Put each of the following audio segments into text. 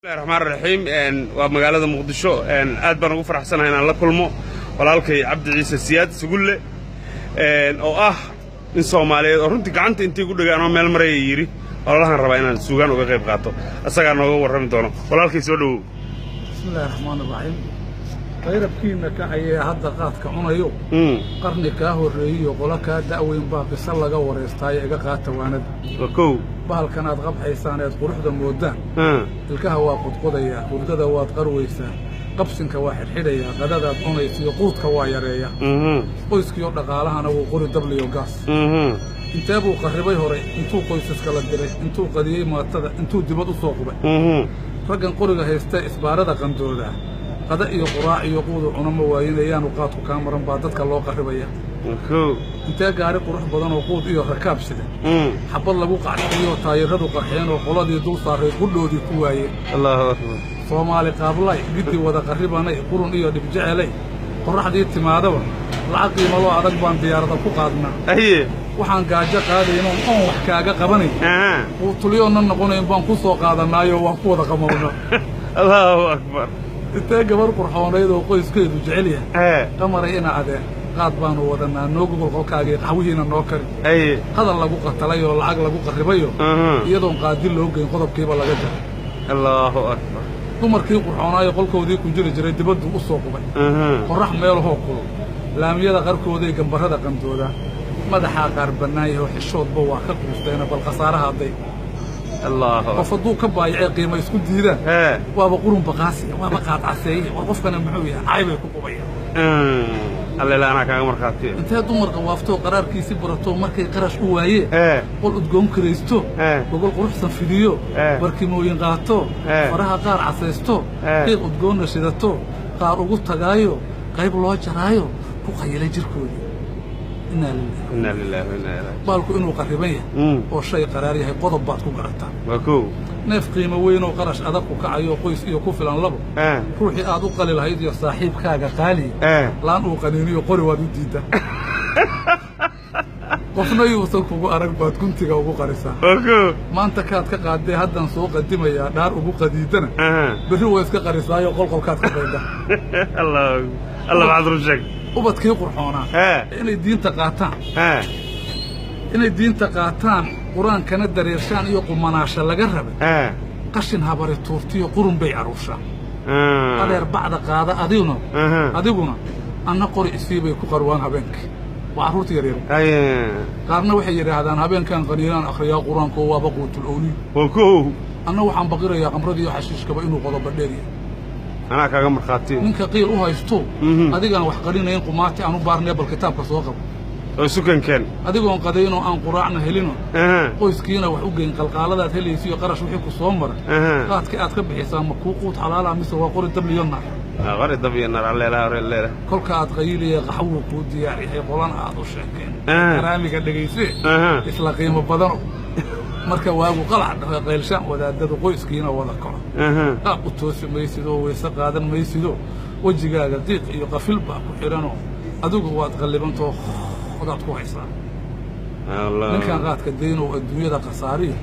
الرحمن الرحيم ومقالة مقدشو aad baan ugu faraxsanahay inaan la kulmo walaalkay Cabdi Ciise Siyaad Sugulle oo ah in Soomaaliyeed oo runtii gacanta intii ku dhagaan oo meel maray yiri walaalahan raba inaan suugaan uga qayb qaato asaga nooga warrami doono walaalkay soo dhaw bismillaahir rahmaanir rahiim qayrabkiina ka ayay hadda qaadka cunayo qarni ka horeeyo qola ka daaweyn baa bisal laga wareystay iga qaata waanad kow bahalkan aad qabxaysaan ee quruxda moodaan ilkaha waa qodqodaya hurdada waad qarweysaa qabsinka waa xidhxidhaya qadadaad cunaysiyo quudka waa yareeya qoyskiyo dhaqaalahana wuu qori dabliyo gaas intee buu qarribay hore intuu qoysaska la diray intuu qadiyey maatada intuu dibad u soo qubay raggan qoriga haysta isbaarada qandooda qada iyo quraac iyo quudu cuna ma waayinayaanu qaadku kaa maran baa dadka loo qarribaya intee gaari qurux badan oo quud iyo rakaab sida xabad lagu qacsiyo taayiradu qarxeen oo qoladii dul saaray qudhoodii ku waayeen Allahu akbar Soomaali qaablay gidi wada qarribanay qurun iyo dhib jecelay qorraxdii timaadaba lacag qiimo loo adag baan diyaarada ku qaadnaa waxaan gaajo qaadayno oo wax kaaga qabanay oo tuliyoona noqonayn baan ku soo qaadanaayo waan ku wada qamowna Allahu akbar intee gabar qurxoonayd oo qoyskeedu jecel yahay qamaray ina adee qaad baanu wadanaa noogu qolqolkaagii qaxwihiina noo kari hadal lagu qatalay oo lacag lagu qarribayo iyadoon qaadin loo geyn qodobkiiba laga jaray Allahu akbar dumarkii qurxoonaayo qolkoodii ku jiri jiray dibaddu u soo qubay qorrax meel hoo kulo laamiyada qarkooday gambarada qandooda madaxaa qaar bannaayay oo xishoodba waa ka quusteena bal khasaaraha hadday qof hadduu ka baayacay qiimo isku diidaan waaba qurun baqaasiya waaba qaad caseeye war qofkana muxuu yahay caybay ku qubayaan alla ana kaaga markaatay intee dumarka waaftoo qaraarkiisii barato markay qarash u waayeen qol udgoon karaysto gogol quruxsan fidiyo barkimooyin qaato faraha qaar casaysto qiiq udgoonna shidato qaar ugu tagaayo qayb loo jaraayo ku qayilay jirkoodii inna lillahi wa inna ilaihi baalku inuu qarriban yahay oo shay qaraar yahay qodob baad ku garataa waa kow neef qiimo weyn oo qarash adag ku kacayo qoys iyo ku filan labo ruuxii aad u qali lahayd iyo saaxiibkaaga qaali laan uu qaniiniyo qori waad u diidaa qofna yuusan kugu arag baad guntiga ugu qarisaa maanta kaad ka qaaday haddaan soo qadimayaa dhaar ugu qadiidana berri waa iska qarisaayo qolqolkaad ka qayda allah maxaad ru sheeg ubadkii qurxoonaa inay diinta qaataan qur-aankana dareershaan iyo qumanaasha laga raba qashin habari tuurtiyo qurun bay aruushaan adeer bacda qaada adiguna anna qori isiibay ku qarwaan habeenkii waa carruurta yaryar qaarna waxay yidhaahdaan habeenkan qaniinaan akhriyaa qur-aanko waaba quutul owliy anna waxaan baqirayaa qamradiiyo xashiishkaba inuu qodoba dheeryahay anaa kaaga markhaatiyo ninka qiil u haysto adigaan wax qarinayn qumaati aan u baarnee bal kitaabka soo qabo oo sukankeen adigoon qadaynoo aan quraacna helino qoyskiina wax u geyn qalqaaladaad helaysiyo qarash wixii ku soo maray qaadka aad ka bixisaa ma kuu quud xalaala mise waa qori dabliyo naar qori dabliyo naar alleela kolka aad qayliya qaxwuu kuu diyaar yahay qolan aad u sheekeen karaamiga dhegaysee isla qiimo badano marka waagu qalac qaylshaan wadaadada qoyskiina wada koro qaab u toosi maysidoo weyse qaadan maysidoo wejigaaga diiq iyo qafil baa ku xidhanoo adigu waad qallibantoo odaad ku haysaa ninkan qaadka daynow adduunyada khasaariyo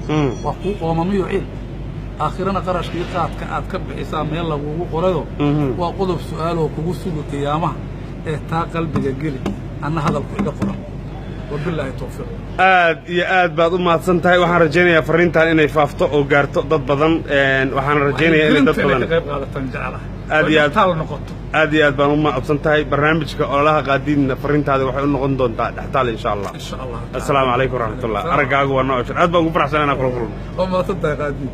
waa kuu qoomamiyo ciil aakhirana qarashkii qaadka aad ka bixisaa meel lagugu qorayo waa qodob su'aaloo kugu sugi qiyaamaha ee taa qalbiga geli anna hadalku iga qoran wabilaahi tawfiiq aad iyo aad baad u mahadsantahay waxaan rajaynayaa fariintan inay faafto oo gaarto dad badan waxaan rajaynayaa inay dad badan qayb qaadataan jecelahay aad iyo aad taal noqoto aad iyo aad baan u mahadsantahay barnaamijka ololaha qaadiidna fariintaada waxay u noqon doontaa dhextaal insha Allah assalaamu calaykum waraxmatullaah aragaagu waa noo cusub aad baan ugu faraxsanahay inaan kula kulmo oo mahadsantahay qaadiid